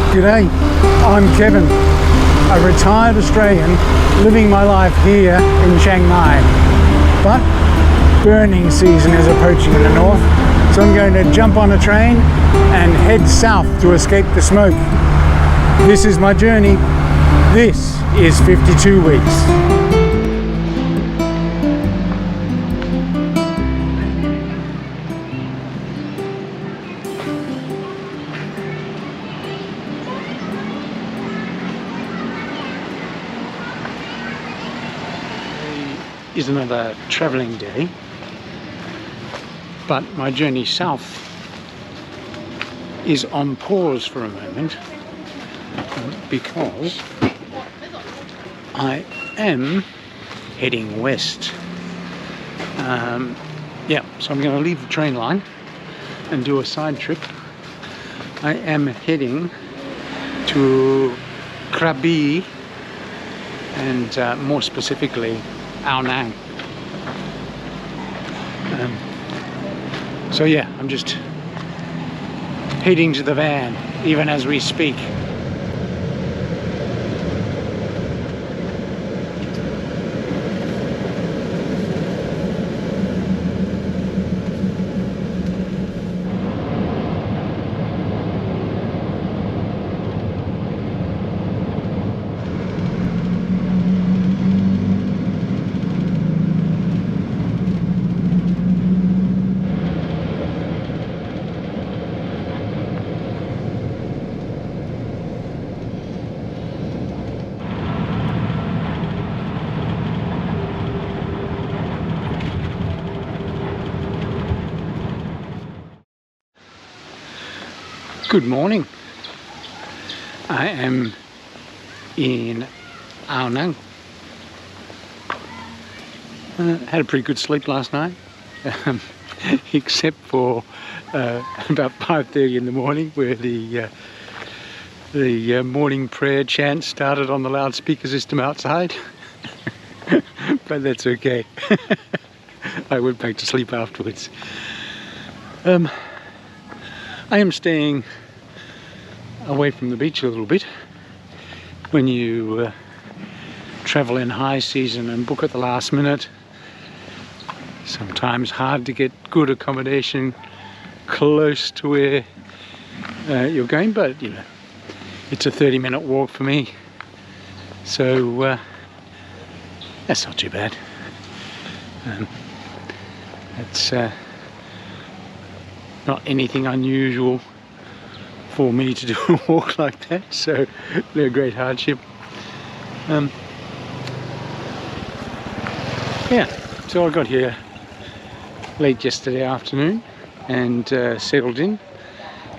G'day, I'm Kevin, a retired Australian living my life here in Chiang Mai. But burning season is approaching in the north, so I'm going to jump on a train and head south to escape the smoke. This is my journey. This is 52 weeks. Is another travelling day, but my journey south is on pause for a moment because I am heading west. Yeah, so I'm going to leave the train line and do a side trip. I am heading to Krabi and more specifically Ao Nang. So yeah, I'm just heading to the van even as we speak. Good morning. I am in Ao Nang. Had a pretty good sleep last night, except for about 5:30 in the morning, where the morning prayer chant started on the loudspeaker system outside. But that's okay. I went back to sleep afterwards. I am staying away from the beach a little bit. When you travel in high season and book at the last minute, sometimes hard to get good accommodation close to where you're going, but you know, it's a 30-minute walk for me, so that's not too bad. It's not anything unusual for me to do a walk like that, so no great hardship. Yeah, so I got here late yesterday afternoon and settled in,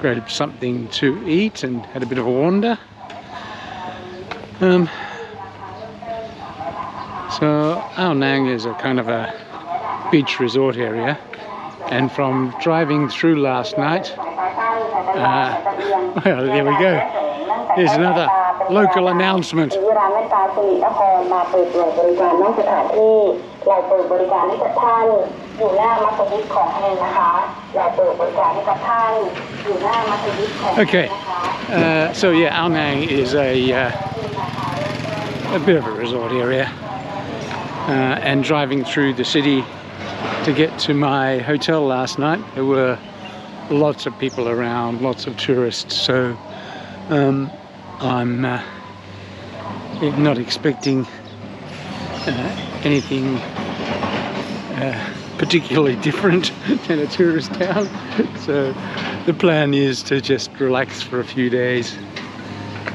grabbed something to eat and had a bit of a wander. So Ao Nang is a kind of a beach resort area, and from driving through last night, well, there we go. There's another local announcement. Okay, so yeah, Ao Nang is a bit of a resort area, and driving through the city to get to my hotel last night, there were lots of people around, lots of tourists, so I'm not expecting anything particularly different than a tourist town. So the plan is to just relax for a few days,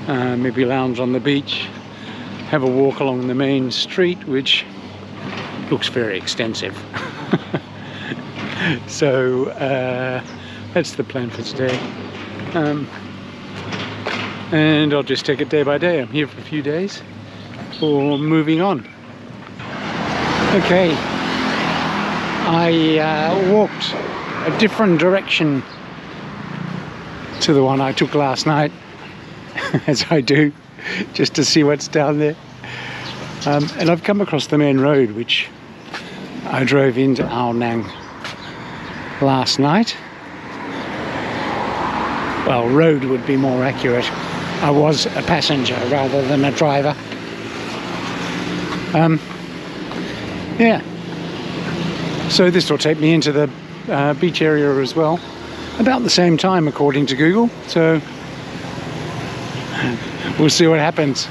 maybe lounge on the beach, have a walk along the main street, which looks very extensive. So that's the plan for today, and I'll just take it day by day. I'm here for a few days before moving on. Okay, I walked a different direction to the one I took last night, as I do, just to see what's down there. And I've come across the main road, which I drove into Ao Nang last night. Well, road would be more accurate. I was a passenger rather than a driver. Yeah, so this will take me into the beach area as well, about the same time according to Google, so we'll see what happens.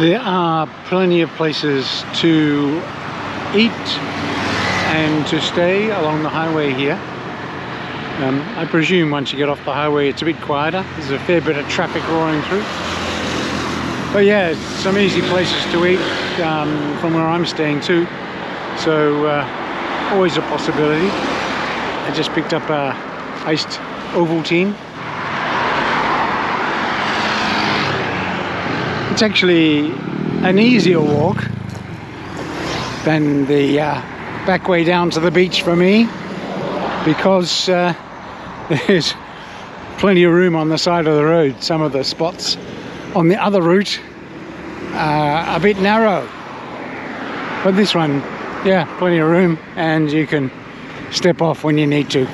There are plenty of places to eat and to stay along the highway here. I presume once you get off the highway it's a bit quieter. There's a fair bit of traffic roaring through. But yeah, some easy places to eat from where I'm staying too. So always a possibility. I just picked up a iced Ovaltine. It's actually an easier walk than the back way down to the beach for me, because there's plenty of room on the side of the road. Some of the spots on the other route are a bit narrow, but this one, yeah, plenty of room, and you can step off when you need to.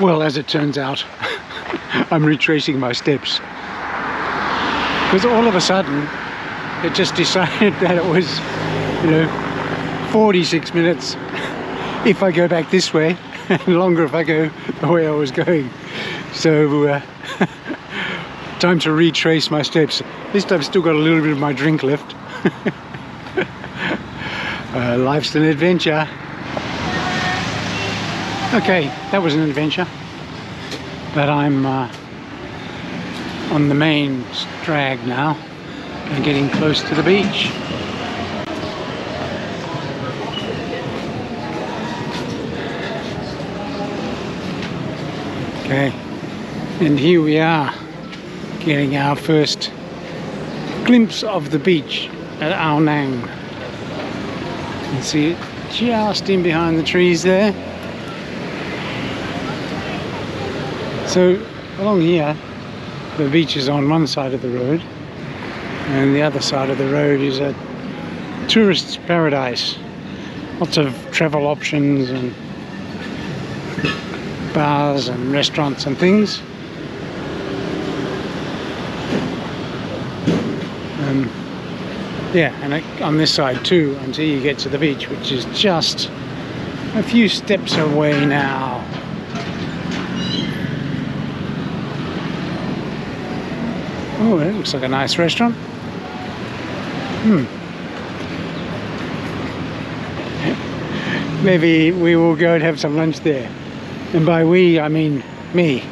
Well, as it turns out, I'm retracing my steps, because all of a sudden it just decided that it was, 46 minutes if I go back this way, and longer if I go the way I was going. So time to retrace my steps. At least I've still got a little bit of my drink left. Life's an adventure. Okay, that was an adventure, but I'm on the main drag now and getting close to the beach. Okay, and here we are, getting our first glimpse of the beach at Ao Nang. You can see it just in behind the trees there. So along here, the beach is on one side of the road, and the other side of the road is a tourist's paradise. Lots of travel options and bars and restaurants and things. Yeah, and on this side too, until you get to the beach, which is just a few steps away now. Oh, it looks like a nice restaurant. Maybe we will go and have some lunch there. And by we, I mean me.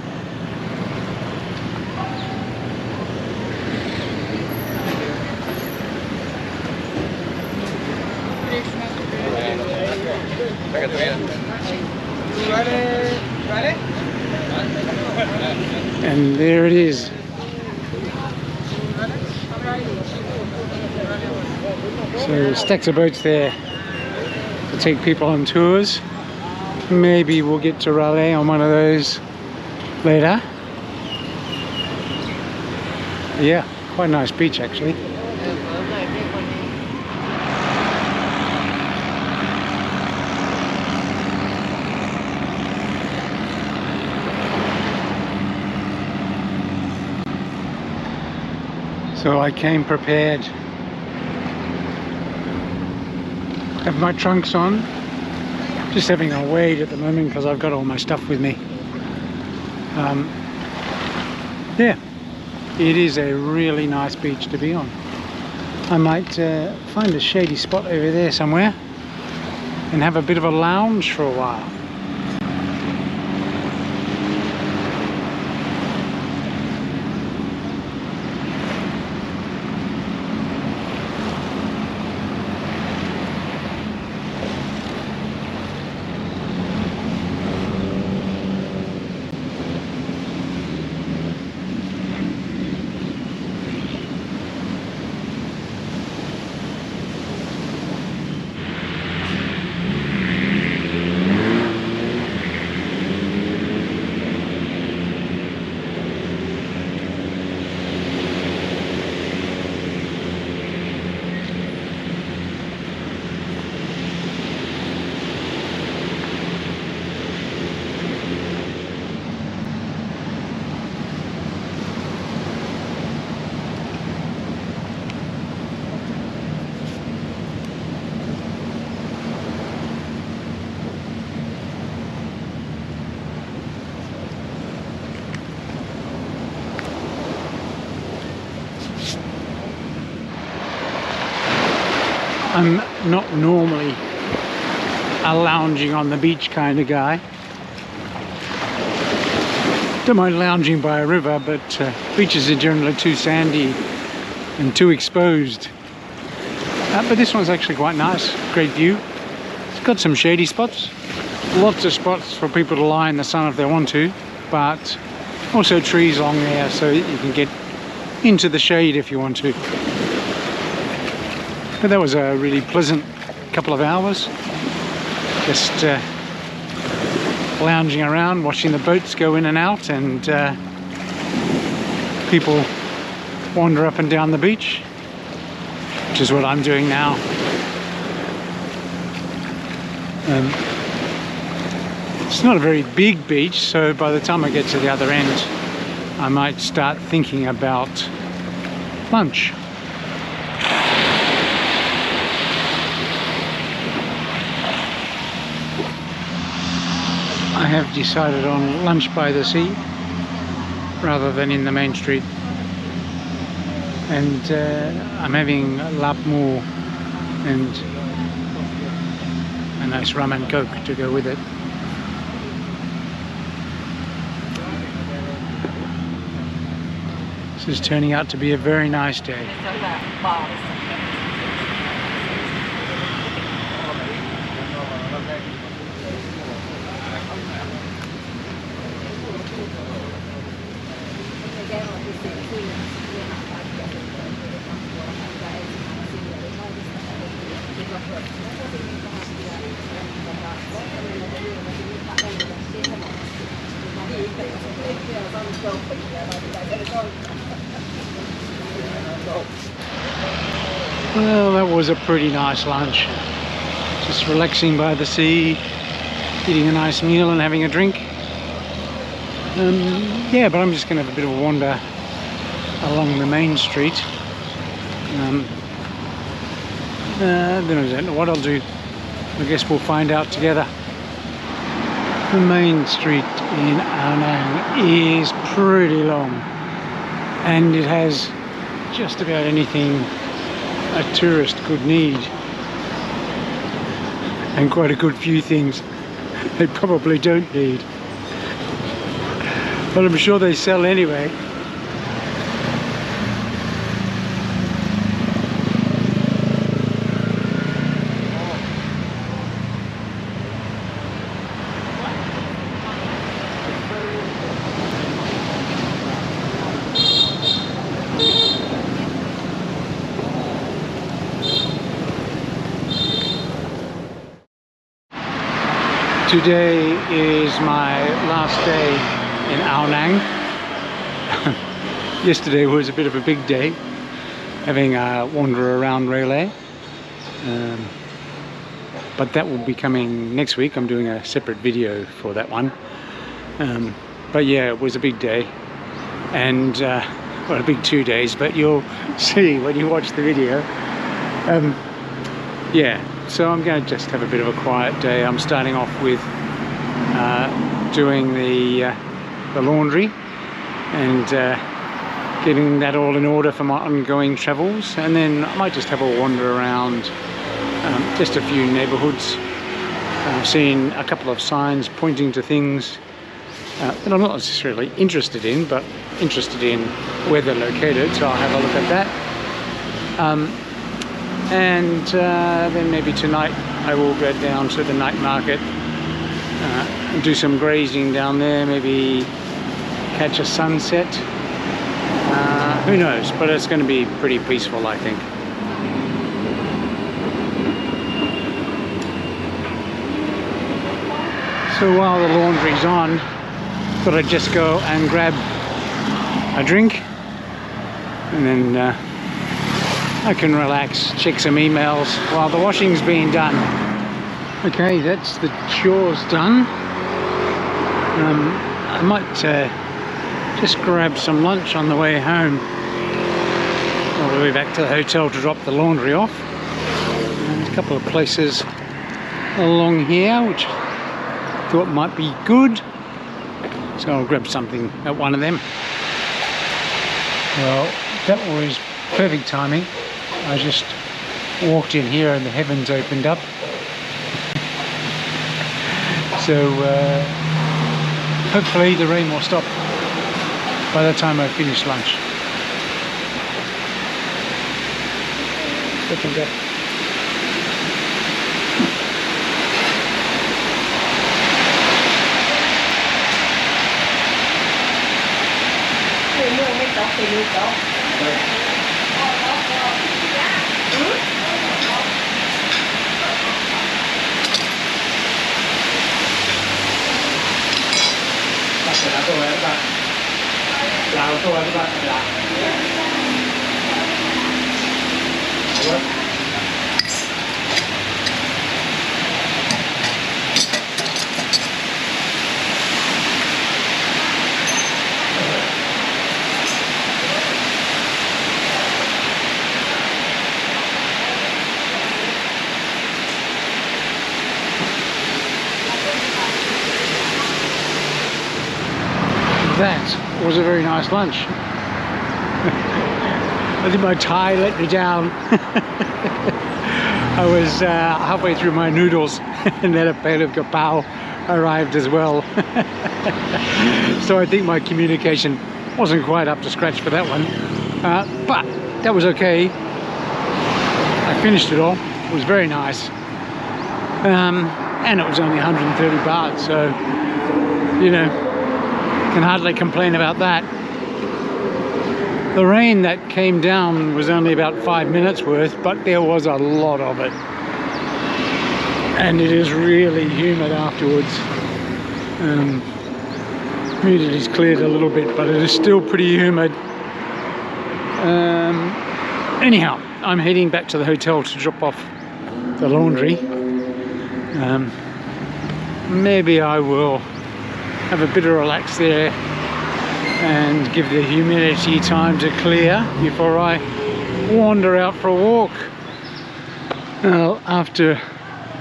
And there it is. So stacks of boats there to take people on tours. Maybe we'll get to Raleigh on one of those later. Yeah, quite a nice beach actually. So I came prepared. Have my trunks on. Just having a wade at the moment because I've got all my stuff with me. Yeah, it is a really nice beach to be on. I might find a shady spot over there somewhere and have a bit of a lounge for a while. I'm not normally a lounging on the beach kind of guy. Don't mind lounging by a river, but beaches are generally too sandy and too exposed. But this one's actually quite nice, great view. It's got some shady spots, lots of spots for people to lie in the sun if they want to, but also trees along there so you can get into the shade if you want to. But that was a really pleasant couple of hours, just lounging around, watching the boats go in and out, and people wander up and down the beach, which is what I'm doing now. It's not a very big beach, so by the time I get to the other end, I might start thinking about lunch. I have decided on lunch by the sea rather than in the main street, and I'm having lap more and a nice rum and coke to go with it. This is turning out to be a very nice day. Well, that was a pretty nice lunch. Just relaxing by the sea, eating a nice meal and having a drink. Yeah, but I'm just going to have a bit of a wander along the main street. Then I don't know what I'll do. I guess we'll find out together. The main street in Anang is pretty long, and it has just about anything a tourist could need, and quite a good few things they probably don't need, but I'm sure they sell anyway. Today is my last day in Ao Nang. Yesterday was a bit of a big day, having a wander around Relay. But that will be coming next week. I'm doing a separate video for that one. But yeah, it was a big day, and well, a big 2 days, but you'll see when you watch the video. Yeah, so I'm going to just have a bit of a quiet day. I'm starting off with doing the laundry and getting that all in order for my ongoing travels, and then I might just have a wander around just a few neighbourhoods. I've seen a couple of signs pointing to things that I'm not necessarily interested in, but interested in where they're located, so I'll have a look at that. And then maybe tonight I will go down to the night market and do some grazing down there, maybe catch a sunset. Who knows, but it's going to be pretty peaceful, I think. So while the laundry's on, thought I'd just go and grab a drink, and then I can relax, check some emails while the washing's being done. Okay, that's the chores done. I might just grab some lunch on the way home, all the way back to the hotel to drop the laundry off. And there's a couple of places along here which I thought might be good, so I'll grab something at one of them. Well, that was perfect timing. I just walked in here and the heavens opened up. So hopefully the rain will stop by the time I finish lunch. Looking good. That was a very nice lunch. I think my Thai let me down. I was halfway through my noodles and then a pail of gapao arrived as well. So I think my communication wasn't quite up to scratch for that one. But that was okay. I finished it all. It was very nice. And it was only 130 baht, so, you know, can hardly complain about that. The rain that came down was only about 5 minutes worth, but there was a lot of it. And it is really humid afterwards. Humidity's cleared a little bit, but it is still pretty humid. Anyhow, I'm heading back to the hotel to drop off the laundry. Maybe I will have a bit of relax there and give the humidity time to clear before I wander out for a walk. Well, after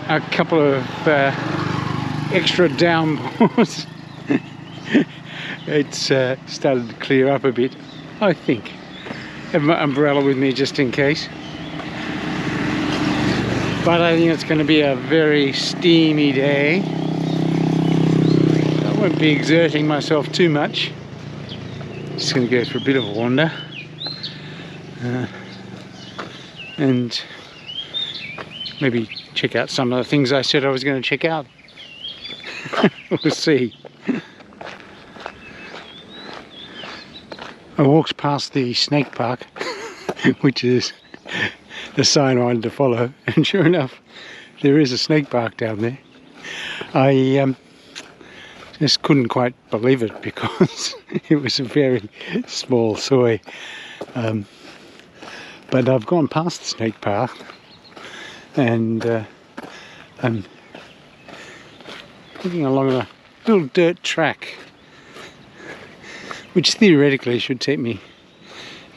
a couple of extra downpours, it's started to clear up a bit, I think. I have my umbrella with me just in case. But I think it's going to be a very steamy day. I won't be exerting myself too much. Just going to go for a bit of a wander. And maybe check out some of the things I said I was going to check out. We'll see. I walked past the snake park, which is the sign I wanted to follow, and sure enough there is a snake park down there. I just couldn't quite believe it because it was a very small soy, but I've gone past the snake park and I'm looking along a little dirt track which theoretically should take me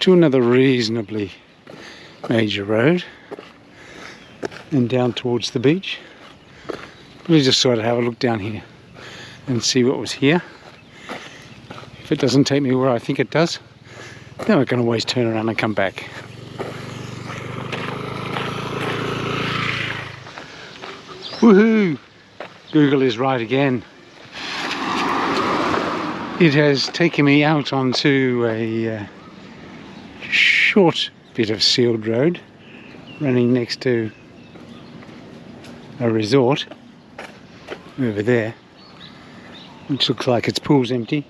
to another reasonably major road and down towards the beach. We just sort of have a look down here and see what was here. If it doesn't take me where I think it does, then I can always turn around and come back. Woohoo! Google is right again. It has taken me out onto a short bit of sealed road running next to a resort over there, which looks like its pool's empty,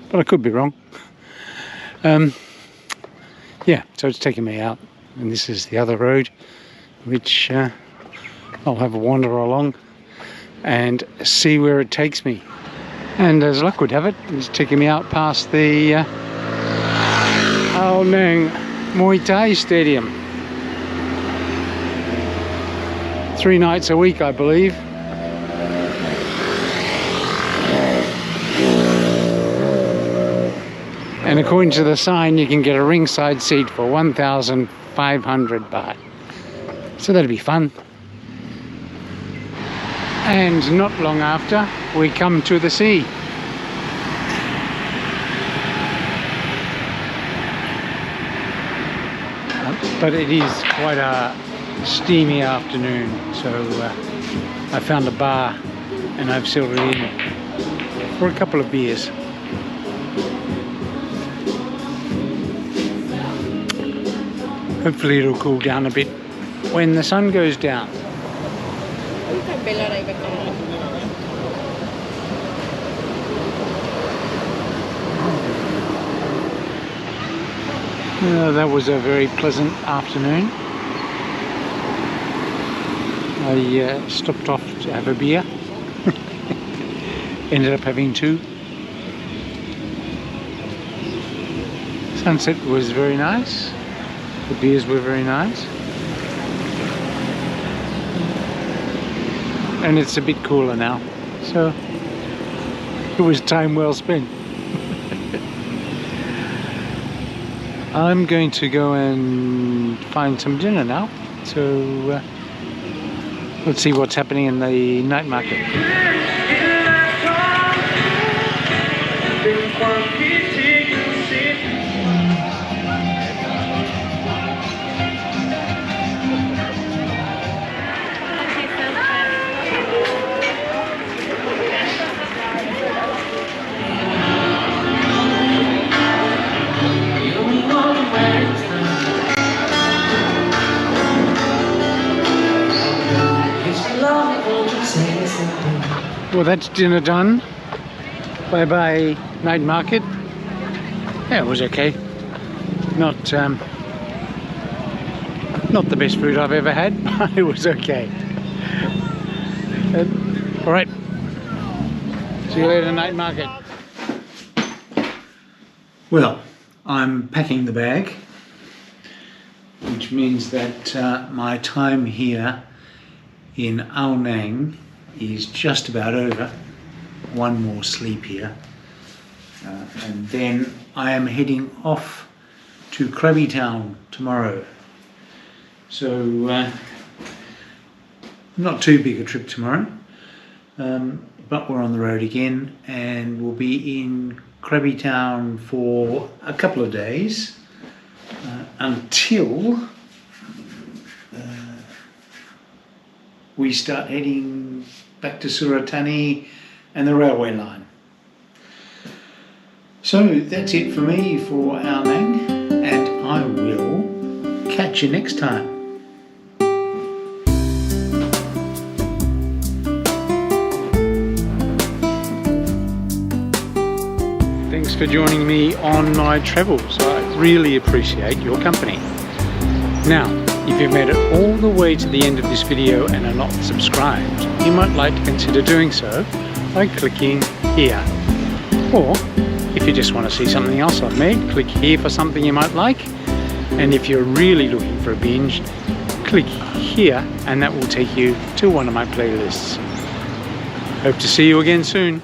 but I could be wrong. Yeah, so it's taken me out, and this is the other road which I'll have a wander along and see where it takes me. And as luck would have it, it's taking me out past the Ao Nang Muay Thai Stadium. 3 nights a week, I believe. And according to the sign, you can get a ringside seat for 1,500 baht. So that'll be fun. And not long after, we come to the sea. But it is quite a steamy afternoon, so I found a bar and I've settled in for a couple of beers. Hopefully it'll cool down a bit when the sun goes down. That was a very pleasant afternoon. I stopped off to have a beer. Ended up having 2. Sunset was very nice. The beers were very nice. And it's a bit cooler now, so it was time well spent. I'm going to go and find some dinner now, so let's see what's happening in the night market. Well, that's dinner done. Bye bye night market. Yeah, it was okay. Not the best food I've ever had, but it was okay. All right. See you later, night market. Well, I'm packing the bag, which means that my time here in Ao Nang is just about over. One more sleep here, and then I am heading off to Krabi Town tomorrow. So not too big a trip tomorrow, but we're on the road again, and we'll be in Krabi Town for a couple of days until we start heading back to Suratani and the railway line. So that's it for me for Ao Nang, and I will catch you next time. Thanks for joining me on my travels. I really appreciate your company. Now, if you've made it all the way to the end of this video and are not subscribed, you might like to consider doing so by clicking here. Or, if you just want to see something else I've made, click here for something you might like. And if you're really looking for a binge, click here and that will take you to one of my playlists. Hope to see you again soon.